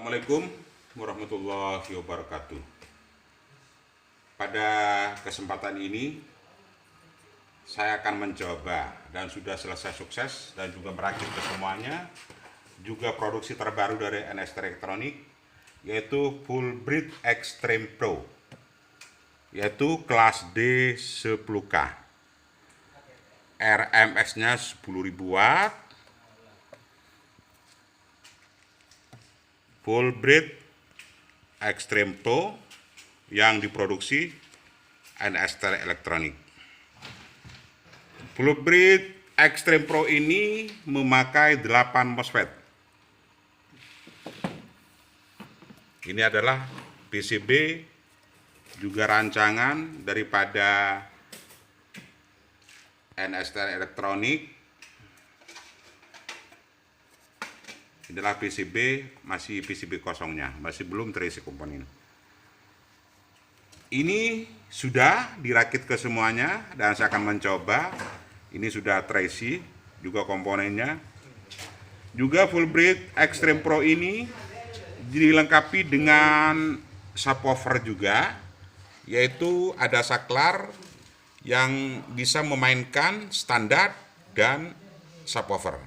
Assalamualaikum warahmatullahi wabarakatuh. Pada kesempatan ini saya akan mencoba dan sudah selesai sukses dan juga merakit ke semuanya juga produksi terbaru dari NST Elektronik, yaitu Fullbreed Extreme Pro, yaitu kelas D 10K, RMS-nya 10.000 watt, Fullbreed Extreme Pro yang diproduksi NST Elektronik. Fullbreed Extreme Pro ini memakai 8 MOSFET. Ini adalah PCB juga rancangan daripada NST Elektronik. Inilah PCB, masih PCB kosongnya, masih belum terisi komponen. Ini sudah dirakit ke semuanya dan saya akan mencoba. Ini sudah terisi juga komponennya. Juga Fullbreed Extreme Pro ini dilengkapi dengan subwoofer juga, yaitu ada saklar yang bisa memainkan standar dan subwoofer.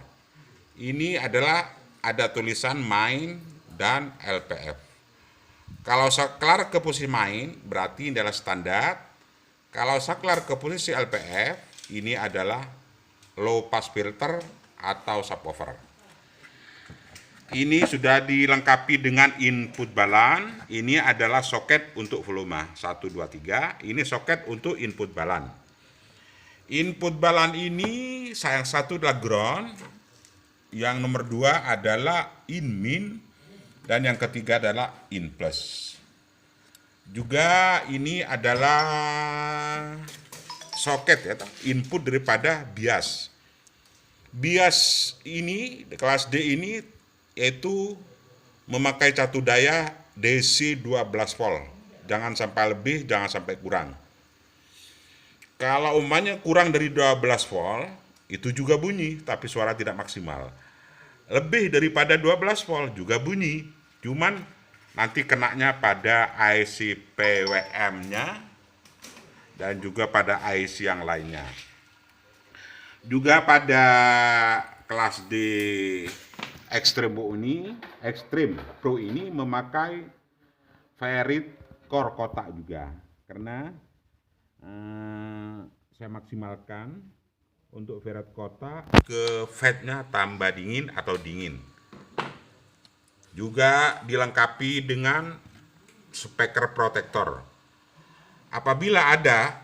Ini adalah ada tulisan main dan LPF. Kalau saklar ke posisi main berarti ini adalah standar. Kalau saklar ke posisi LPF ini adalah low pass filter atau subwoofer. Ini sudah dilengkapi dengan input balan. Ini adalah soket untuk volume 1, 2, 3. Ini soket untuk input balan. Input balan ini yang satu adalah ground, yang nomor 2 adalah in min, dan yang ketiga adalah in plus. Juga ini adalah soket ya, input daripada bias. Bias ini kelas D ini yaitu memakai catu daya DC 12 volt. Jangan sampai lebih, jangan sampai kurang. Kalau umpamanya kurang dari 12 volt, itu juga bunyi, tapi suara tidak maksimal. Lebih daripada 12 volt juga bunyi, cuman nanti kenanya pada IC PWM-nya dan juga pada IC yang lainnya. Juga pada kelas D Extreme Pro ini memakai Ferrit core kotak juga, karena saya maksimalkan untuk Ferrit kotak ke fatnya tambah dingin atau dingin. Juga dilengkapi dengan speaker protector. Apabila ada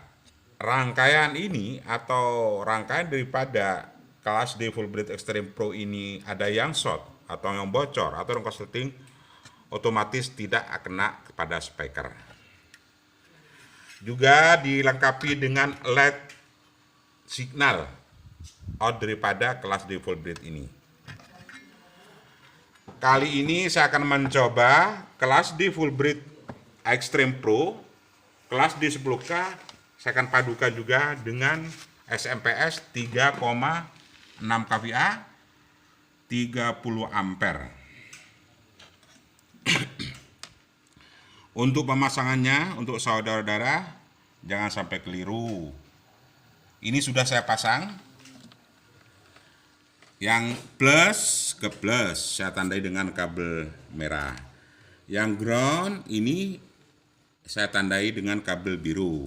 rangkaian ini atau rangkaian daripada kelas D Fullbreed Extreme Pro ini ada yang short atau yang bocor atau yang korsleting, otomatis tidak kena kepada speaker. Juga dilengkapi dengan LED signal out daripada kelas D Fullbreed ini. Kali ini saya akan mencoba kelas D Fullbreed Extreme Pro, kelas D 10K. Saya akan padukan juga dengan SMPS 3,6 kVA 30 ampere. Untuk pemasangannya, untuk saudara-saudara, jangan sampai keliru. Ini sudah saya pasang. Yang plus ke plus saya tandai dengan kabel merah. Yang ground ini saya tandai dengan kabel biru.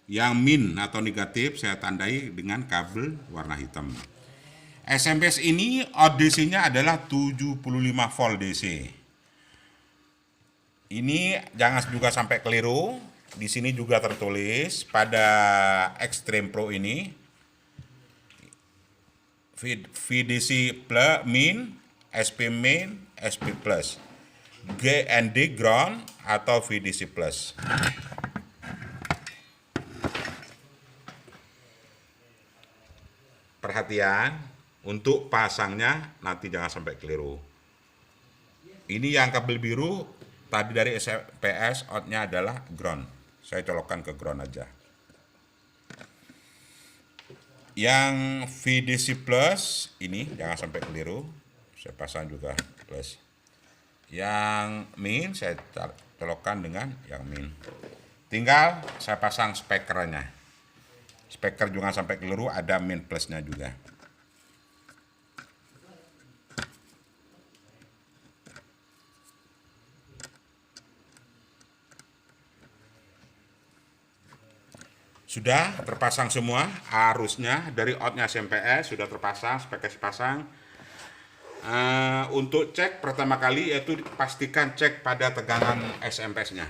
Yang min atau negatif saya tandai dengan kabel warna hitam. SMPS ini out DC-nya adalah 75 volt DC. Ini jangan juga sampai keliru. Di sini juga tertulis pada Extreme Pro ini VDC plus min, SP main, SP plus, GND ground atau VDC plus. Perhatian untuk pasangnya nanti jangan sampai keliru. Ini yang kabel biru tadi dari SPS outnya adalah ground. Saya colokkan ke ground aja. Yang VDC plus ini jangan sampai keliru, saya pasang juga plus. Yang min saya colokkan dengan yang min. Tinggal saya pasang spekernya. Speker juga sampai keliru, ada min plusnya juga. Sudah terpasang semua arusnya dari outnya SMPS sudah terpasang, speker pasang. Untuk cek pertama kali yaitu pastikan cek pada tegangan SMPS-nya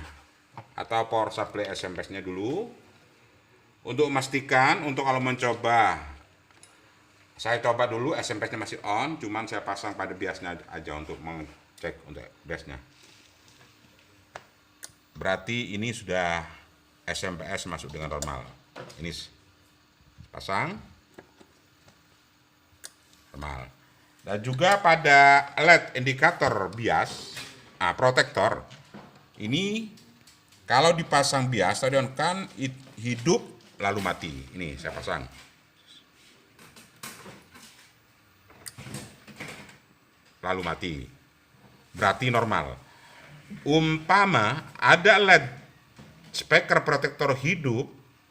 atau power supply SMPS-nya dulu. Untuk memastikan, untuk kalau mencoba, saya coba dulu SMPS-nya masih on, cuman saya pasang pada biasnya aja untuk mengecek untuk biasnya. Berarti ini sudah SMPS masuk dengan normal. Ini pasang normal. Dan juga pada LED indikator bias, protektor, ini kalau dipasang bias tadi kan hidup lalu mati. Ini saya pasang. Lalu mati. Berarti normal. Umpama ada LED speaker protektor hidup,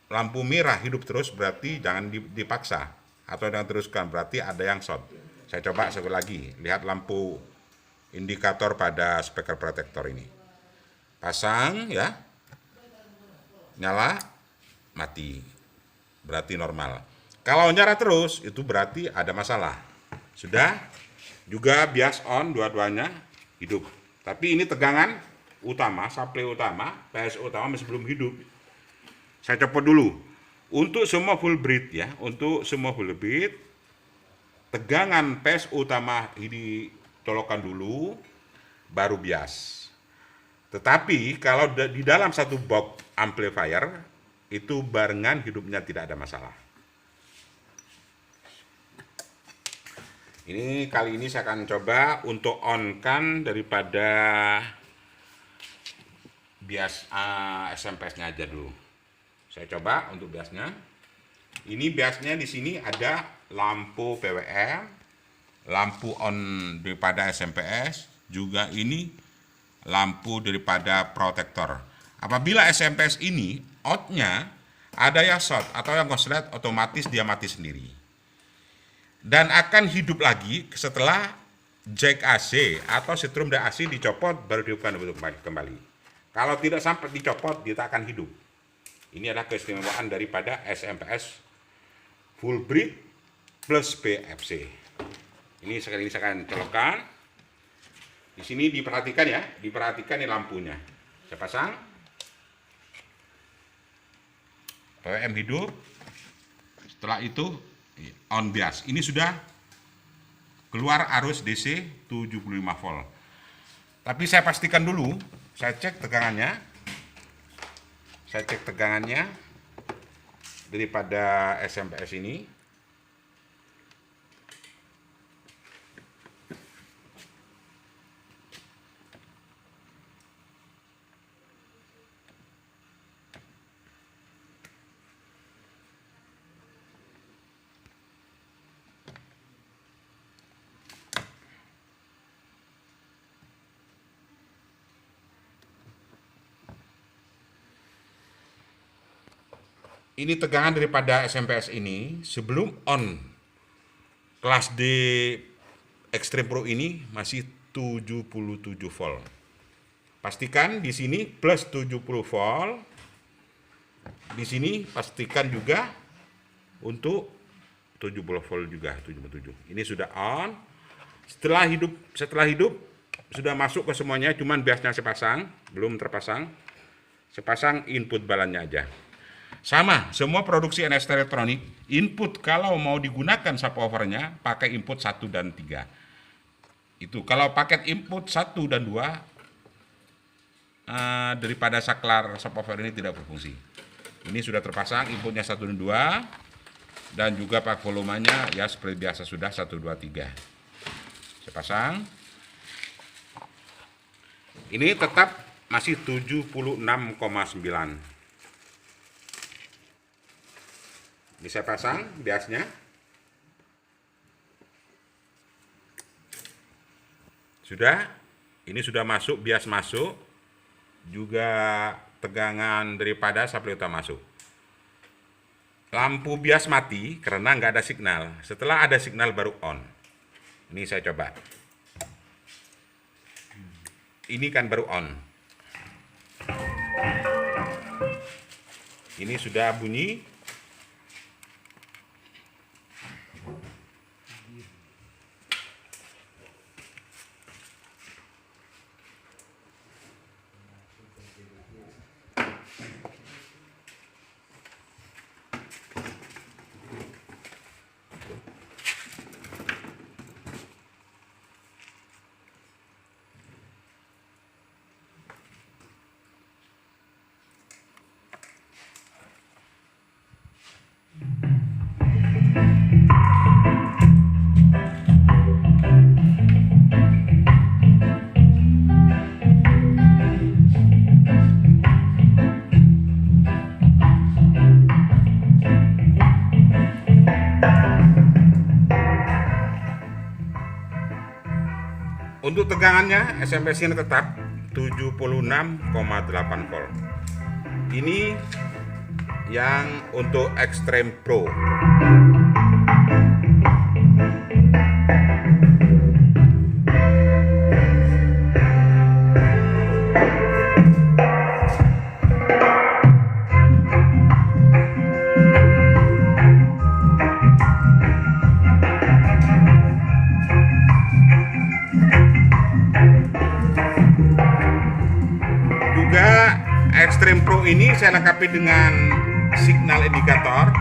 lampu merah hidup terus, berarti jangan dipaksa atau jangan teruskan, berarti ada yang short. Saya coba sekali lagi, lihat lampu indikator pada speaker protektor ini. Pasang ya, nyala, mati. Berarti normal. Kalau nyala terus, itu berarti ada masalah. Sudah, juga bias on, dua-duanya hidup. Tapi ini tegangan utama, supply utama, PSU utama masih belum hidup. Saya copot dulu. Untuk semua full bridge ya, untuk semua full bridge, tegangan PSU utama ini colokan dulu, baru bias. Tetapi kalau di dalam satu box amplifier, itu barengan hidupnya tidak ada masalah. Ini kali ini saya akan coba untuk on-kan daripada bias SMPS-nya aja dulu. Saya coba untuk biasnya. Ini biasnya di sini ada lampu PWM, lampu on daripada SMPS, juga ini lampu daripada protektor. Apabila SMPS ini outnya ada yang short atau yang konslet, otomatis dia mati sendiri. Dan akan hidup lagi setelah jack AC atau setrum dari AC dicopot baru dihidupkan kembali. Kalau tidak sampai dicopot, dia tak akan hidup. Ini adalah keistimewaan daripada SMPS full bridge plus PFC. Ini sekali ini saya akan colokkan. Di sini diperhatikan ya, diperhatikan nih lampunya. Saya pasang. PWM hidup. Setelah itu on bias. Ini sudah keluar arus DC 75 volt. Tapi saya pastikan dulu, saya cek tegangannya. Saya cek tegangannya daripada SMPS ini. Ini tegangan daripada SMPS ini sebelum on kelas D Extreme Pro ini masih 77 volt. Pastikan di sini plus 70 volt. Di sini pastikan juga untuk 70 volt juga, 77. Ini sudah on. Setelah hidup sudah masuk ke semuanya, cuman biasnya saya pasang, belum terpasang. Saya pasang input balannya aja. Sama, semua produksi NST elektronik, input kalau mau digunakan subwoofernya pakai input 1 dan 3. Itu kalau paket input 1 dan 2 daripada saklar subwoofer ini tidak berfungsi. Ini sudah terpasang inputnya 1 dan 2 dan juga pak volumenya ya seperti biasa sudah 1 2 3. Saya pasang. Ini tetap masih 76,9. Ini saya pasang biasnya. Sudah. Ini sudah masuk, bias masuk, juga tegangan daripada supply utama masuk. Lampu bias mati karena nggak ada signal. Setelah ada signal baru on. Ini saya coba. Ini kan baru on. Ini sudah bunyi. Untuk tegangannya SMP-nya tetap 76,8 volt. Ini yang untuk Extreme Pro. Extreme Pro ini saya lengkapi dengan signal indikator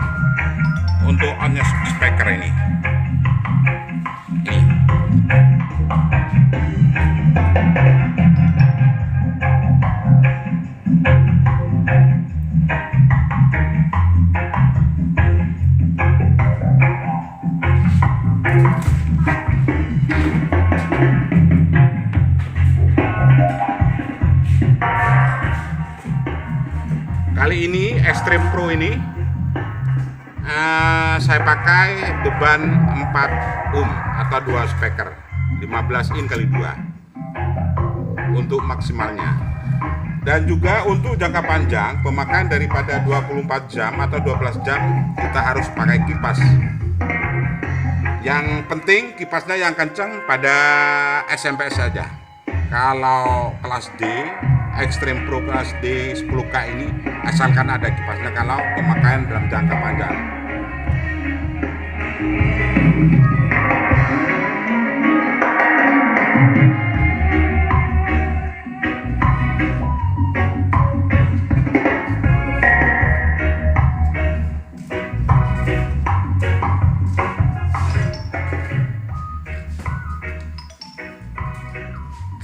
untuk on-nya speaker ini. Kali ini Extreme Pro ini saya pakai beban 4 ohm atau 2 speaker 15 in kali 2 untuk maksimalnya. Dan juga untuk jangka panjang pemakaian daripada 24 jam atau 12 jam kita harus pakai kipas. Yang penting kipasnya yang kencang pada SMP saja. Kalau kelas D, Extreme Pro kelas D 10K ini asalkan ada kipasnya kalau pemakaian dalam jangka panjang.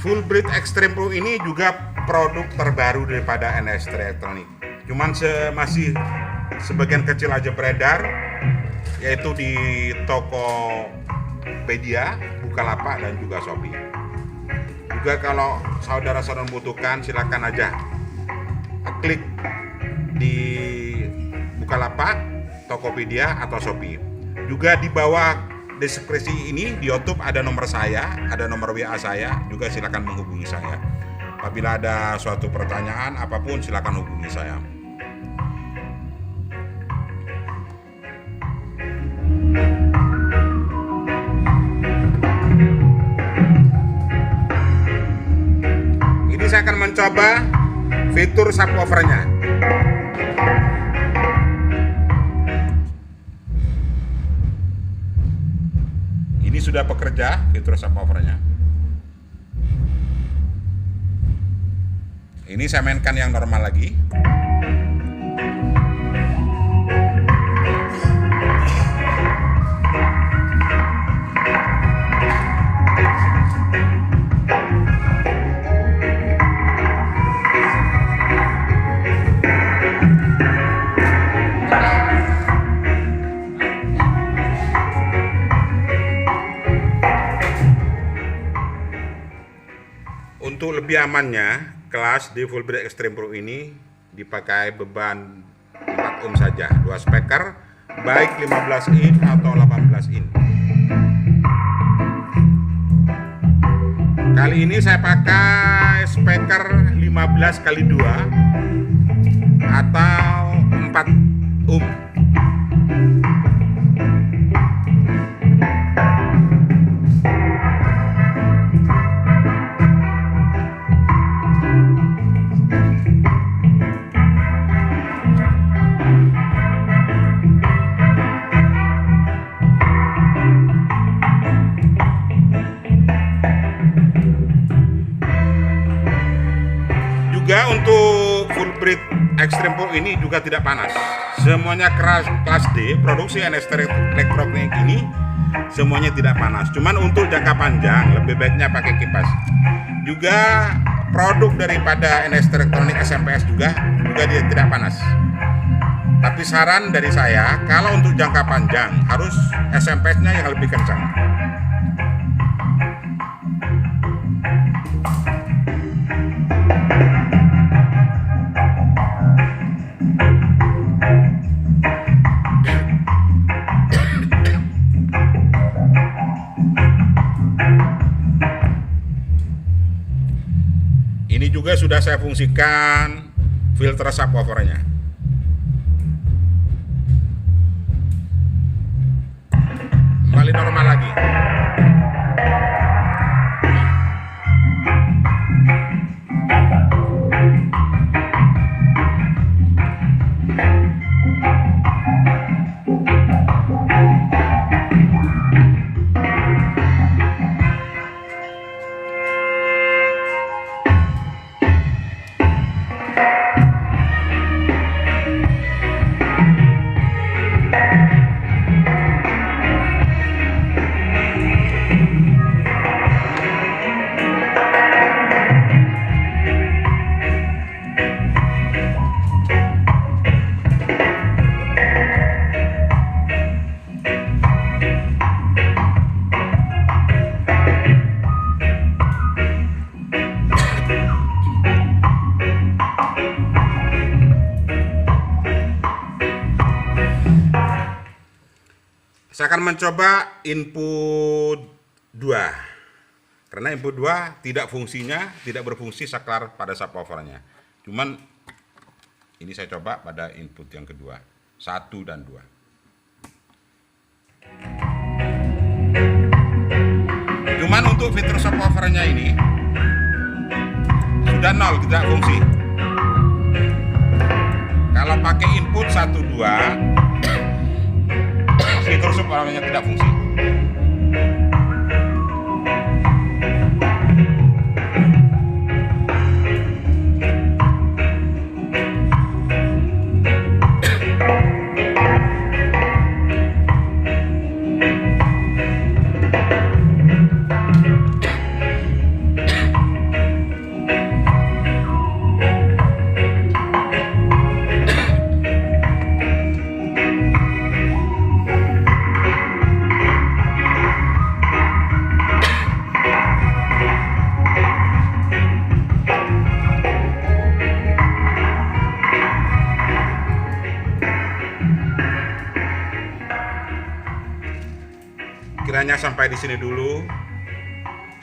Fullbridge Extreme Pro ini juga produk terbaru daripada NST Elektronik. Cuman masih sebagian kecil aja beredar, yaitu di Tokopedia, Bukalapak dan juga Shopee. Juga kalau saudara-saudara membutuhkan silakan aja klik di Bukalapak, Tokopedia atau Shopee. Juga di bawah deskripsi ini di YouTube ada nomor saya, ada nomor WA saya, juga silakan menghubungi saya. Apabila ada suatu pertanyaan apapun silakan hubungi saya. Ini saya akan mencoba fitur subwoofernya. Ini sudah bekerja fitur subwoofernya. Ini saya mainkan yang normal lagi. Untuk lebih amannya, kelas di Fullbridge Extreme Pro ini dipakai beban 4 ohm saja, 2 speaker, baik 15 in atau 18 in. Kali ini saya pakai speaker 15x2 atau 4 ohm. Juga untuk full bridge Extreme Pro ini juga tidak panas. Semuanya kelas D, produksi NS Elektronik ini semuanya tidak panas. Cuman untuk jangka panjang lebih baiknya pakai kipas. Juga produk daripada NS Elektronik SMPS juga dia tidak panas. Tapi saran dari saya, kalau untuk jangka panjang harus SMPS-nya yang lebih kencang. Ini juga sudah saya fungsikan filter subwoofernya. Kembali normal lagi. Saya akan mencoba input 2 karena input 2 tidak berfungsi saklar pada subwoofernya. Cuman ini saya coba pada input yang kedua, 1 dan 2. Cuman untuk fitur subwoofernya ini sudah 0, tidak fungsi. Kalau pakai input 1, 2 fitur subwoofernya tidak fungsi. Kiranya sampai di sini dulu.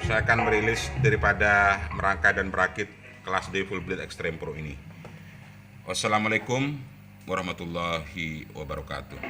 Saya akan merilis daripada merangkai dan merakit kelas D Full Blade Extreme Pro ini. Wassalamualaikum warahmatullahi wabarakatuh.